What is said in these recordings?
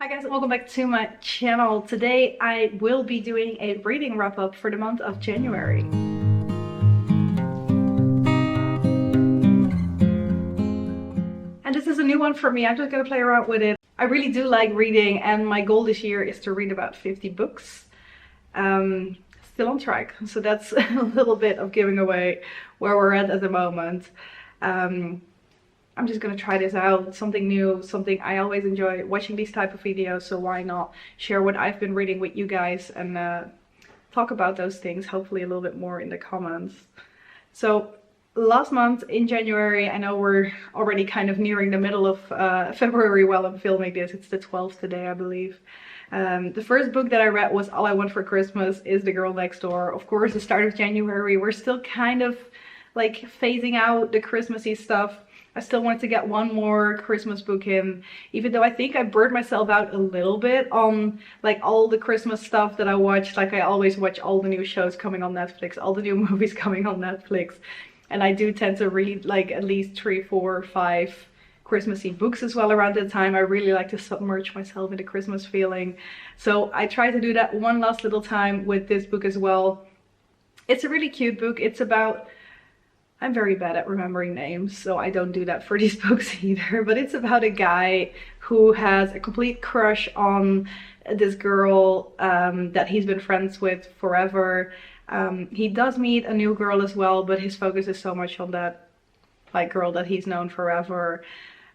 Hi guys, welcome back to my channel. Today I will be doing a reading wrap up for the month of January. And this is a new one for me. I'm just gonna play around with it. I really do like reading and my goal this year is to read about 50 books. Still on track, so that's a little bit of giving away where we're at the moment. I'm just gonna try this out, something new, something I always enjoy watching these type of videos, so why not share what I've been reading with you guys and talk about those things, hopefully a little bit more in the comments. So last month in January, I know we're already kind of nearing the middle of February while I'm filming this. It's the 12th today, I believe. The first book that I read was All I Want for Christmas Is the Girl Next Door. Of course, the start of January, we're still kind of like phasing out the Christmassy stuff. I still wanted to get one more Christmas book in, even though I think I burned myself out a little bit on like all the Christmas stuff that I watched. Like I always watch all the new shows coming on Netflix, all the new movies coming on Netflix. And I do tend to read like at least 3, 4, 5 Christmassy books as well around that time. I really like to submerge myself in the Christmas feeling. So I try to do that one last little time with this book as well. It's a really cute book. It's about... I'm very bad at remembering names, so I don't do that for these books either. But it's about a guy who has a complete crush on this girl that he's been friends with forever. He does meet a new girl as well, but his focus is so much on that like girl that he's known forever.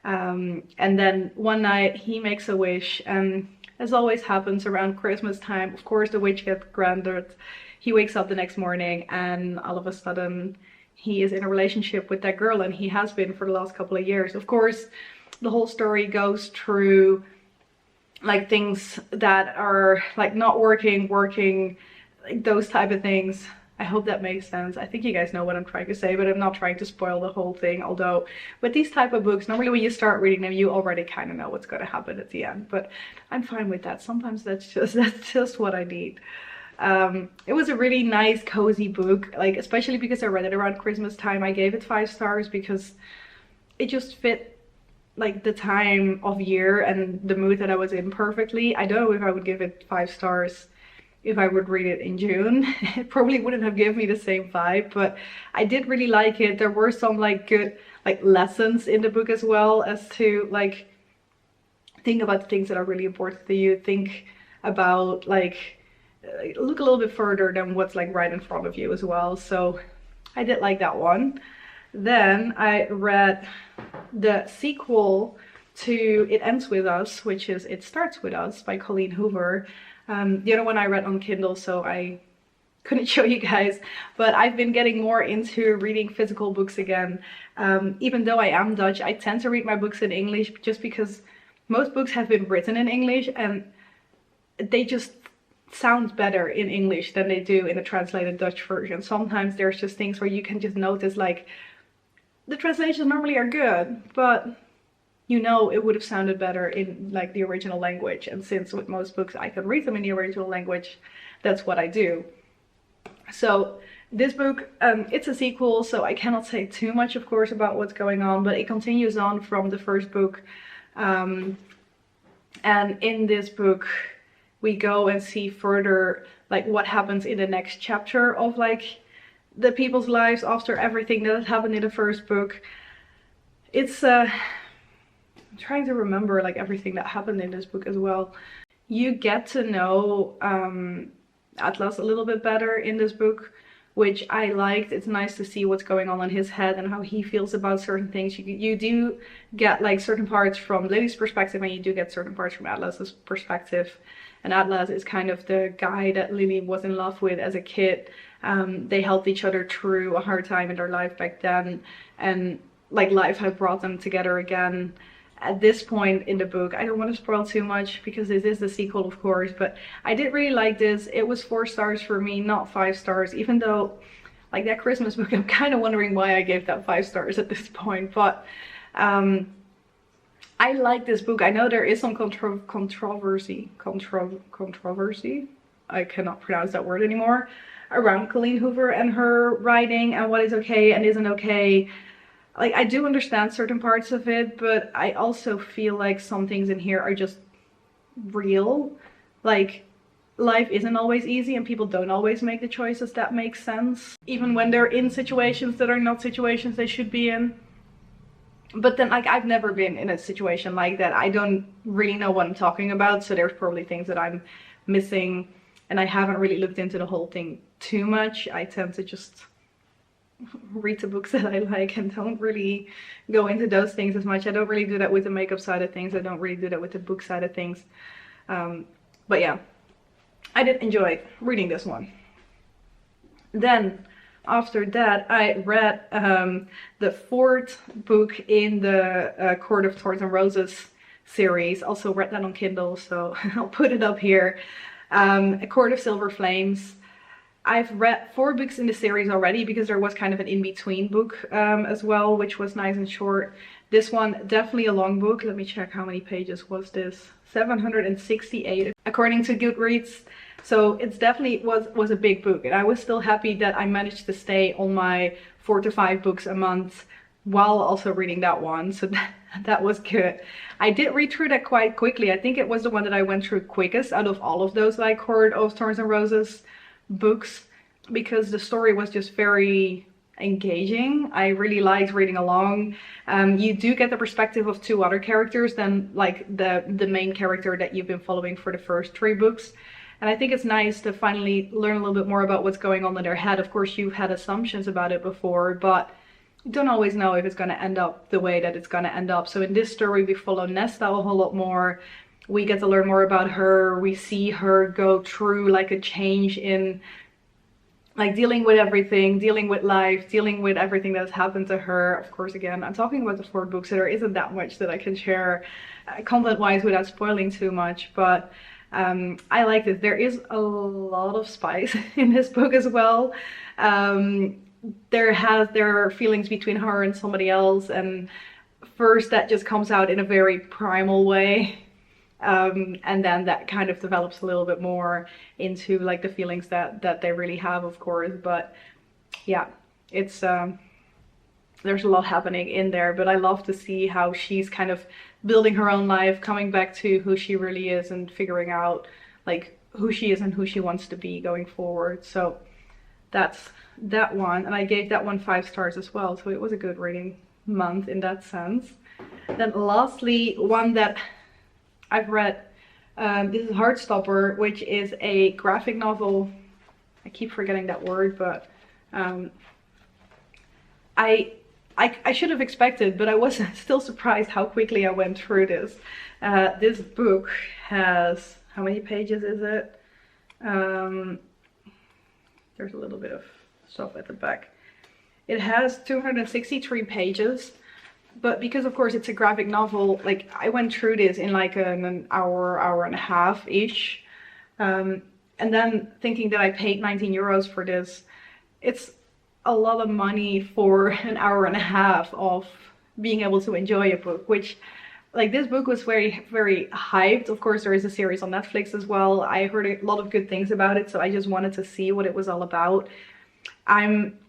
And then one night he makes a wish, and as always happens around Christmas time, of course the wish gets granted. He wakes up the next morning and all of a sudden he is in a relationship with that girl, and he has been for the last couple of years. Of course, the whole story goes through like things that are like not working, like those type of things. I hope that makes sense. I think you guys know what I'm trying to say, but I'm not trying to spoil the whole thing. Although with these type of books, normally when you start reading them, you already kind of know what's going to happen at the end. But I'm fine with that. Sometimes that's just what I need. It was a really nice cozy book, like especially because I read it around Christmas time. I gave it 5 stars because it just fit like the time of year and the mood that I was in perfectly. I don't know if I would give it 5 stars if I would read it in June. It probably wouldn't have given me the same vibe, but I did really like it. There were some like good like lessons in the book as well, as to like think about the things that are really important to you. Think about like look a little bit further than what's like right in front of you as well. So I did like that one. Then I read the sequel to It Ends With Us, which is It Starts With Us by Colleen Hoover. The other one I read on Kindle, so I couldn't show you guys, but I've been getting more into reading physical books again. Even though I am Dutch, I tend to read my books in English just because most books have been written in English and they just sound better in English than they do in a translated Dutch version. Sometimes there's just things where you can just notice like the translations normally are good, but you know it would have sounded better in like the original language. And since with most books I can read them in the original language, that's what I do. So this book, it's a sequel, so I cannot say too much of course about what's going on, but it continues on from the first book. And in this book we go and see further like what happens in the next chapter of like the people's lives after everything that has happened in the first book. It's I'm trying to remember like everything that happened in this book as well. You get to know Atlas a little bit better in this book, which I liked. It's nice to see what's going on in his head and how he feels about certain things. You do get like certain parts from Lily's perspective, and you do get certain parts from Atlas's perspective. And Atlas is kind of the guy that Lily was in love with as a kid. They helped each other through a hard time in their life back then, and like life had brought them together again. At this point in the book, I don't want to spoil too much because this is the sequel of course, but I did really like this. It was 4 stars for me, not 5 stars, even though like that Christmas book, I'm kind of wondering why I gave that 5 stars at this point. But I like this book. I know there is some controversy, I cannot pronounce that word anymore, around Colleen Hoover and her writing and what is okay and isn't okay. Like, I do understand certain parts of it, but I also feel like some things in here are just real. Like, life isn't always easy and people don't always make the choices that make sense, even when they're in situations that are not situations they should be in. But then, like, I've never been in a situation like that. I don't really know what I'm talking about, so there's probably things that I'm missing, and I haven't really looked into the whole thing too much. I tend to just read the books that I like and don't really go into those things as much. I don't really do that with the makeup side of things. I don't really do that with the book side of things. But yeah, I did enjoy reading this one. Then after that, I read the fourth book in the Court of Thorns and Roses series. Also read that on Kindle, so I'll put it up here. A Court of Silver Flames. I've read 4 books in the series already because there was kind of an in-between book as well, which was nice and short. This one, definitely a long book. Let me check how many pages was this. 768 according to Goodreads. So it's definitely was a big book, and I was still happy that I managed to stay on my 4 to 5 books a month while also reading that one. So that was good. I did read through that quite quickly. I think it was the one that I went through quickest out of all of those like Court of Thorns and Roses books, because the story was just very engaging. I really liked reading along. You do get the perspective of 2 other characters than like the main character that you've been following for the first 3 books. And I think it's nice to finally learn a little bit more about what's going on in their head. Of course, you've had assumptions about it before, but you don't always know if it's going to end up the way that it's going to end up. So in this story, we follow Nesta a whole lot more. We get to learn more about her. We see her go through like a change in like dealing with everything, dealing with life, dealing with everything that's happened to her. Of course, again, I'm talking about the 4 books, so there isn't that much that I can share content-wise without spoiling too much, but I like this. There is a lot of spice in this book as well. There are feelings between her and somebody else, and first that just comes out in a very primal way. And then that kind of develops a little bit more into like the feelings that they really have, of course. But yeah, it's there's a lot happening in there, but I love to see how she's kind of building her own life, coming back to who she really is and figuring out like who she is and who she wants to be going forward. So that's that one, and I gave that one 5 stars as well, so it was a good reading month in that sense. Then lastly, one that I've read, this is Heartstopper, which is a graphic novel. I keep forgetting that word, but I should have expected, but I was still surprised how quickly I went through this. This book has, how many pages is it? There's a little bit of stuff at the back. It has 263 pages. But because of course it's a graphic novel, like I went through this in like an hour and a half-ish. And then thinking that I paid 19 euros for this, it's a lot of money for an hour and a half of being able to enjoy a book, which like this book was very, very hyped. Of course, there is a series on Netflix as well. I heard a lot of good things about it, so I just wanted to see what it was all about. I'm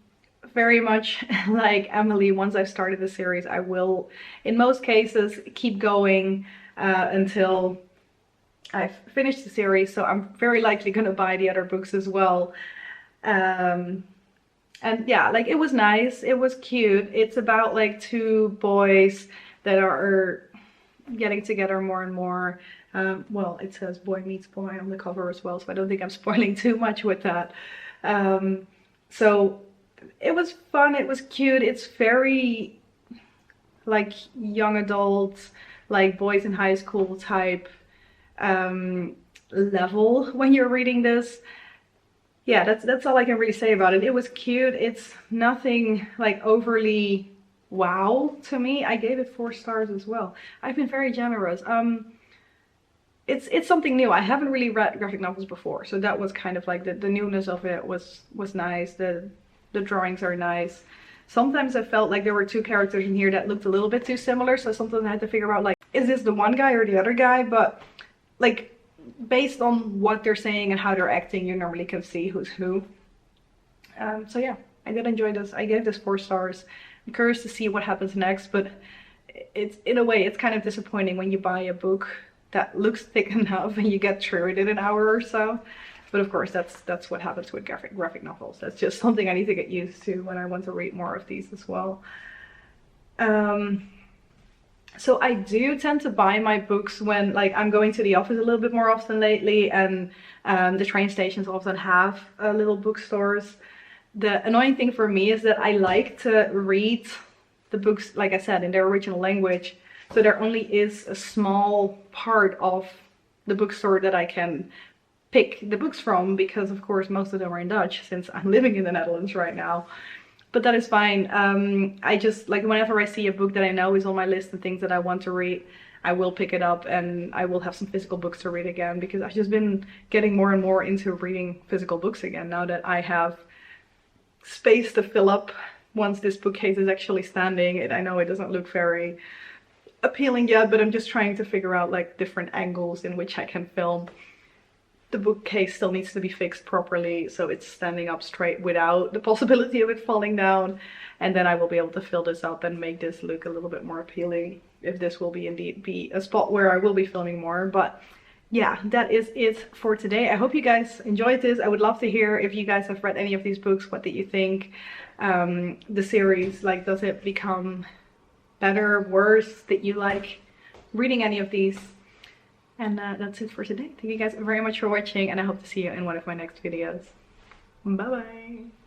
very much like Emily, once I've started the series, I will, in most cases, keep going until I've finished the series. So I'm very likely going to buy the other books as well. And yeah, like it was nice. It was cute. It's about like 2 boys that are getting together more and more. Well, it says boy meets boy on the cover as well, so I don't think I'm spoiling too much with that. So it was fun, it was cute. It's very like young adults, like boys in high school type level when you're reading this. Yeah, that's all I can really say about it. It was cute. It's nothing like overly wow to me. I gave it 4 stars as well. I've been very generous. It's something new. I haven't really read graphic novels before, so that was kind of like the newness of it was nice. The drawings are nice. Sometimes I felt like there were 2 characters in here that looked a little bit too similar, so sometimes I had to figure out like, is this the one guy or the other guy? But like based on what they're saying and how they're acting, you normally can see who's who. So yeah, I did enjoy this. I gave this 4 stars. I'm curious to see what happens next, but it's in a way it's kind of disappointing when you buy a book that looks thick enough and you get through it in an hour or so. But of course, that's what happens with graphic novels. That's just something I need to get used to when I want to read more of these as well. So I do tend to buy my books when, like, I'm going to the office a little bit more often lately, and the train stations often have little bookstores. The annoying thing for me is that I like to read the books, like I said, in their original language. So there only is a small part of the bookstore that I can pick the books from, because of course most of them are in Dutch since I'm living in the Netherlands right now. But that is fine. I just, like, whenever I see a book that I know is on my list and things that I want to read, I will pick it up and I will have some physical books to read again, because I've just been getting more and more into reading physical books again now that I have space to fill up once this bookcase is actually standing. I know it doesn't look very appealing yet, but I'm just trying to figure out like different angles in which I can film. The bookcase still needs to be fixed properly so it's standing up straight without the possibility of it falling down, and then I will be able to fill this up and make this look a little bit more appealing, if this will indeed be a spot where I will be filming more. But yeah, that is it for today. I hope you guys enjoyed this. I would love to hear if you guys have read any of these books. What did you think? The series, like, does it become better, worse? Did you like reading any of these? And that's it for today. Thank you guys very much for watching, and I hope to see you in one of my next videos. Bye bye!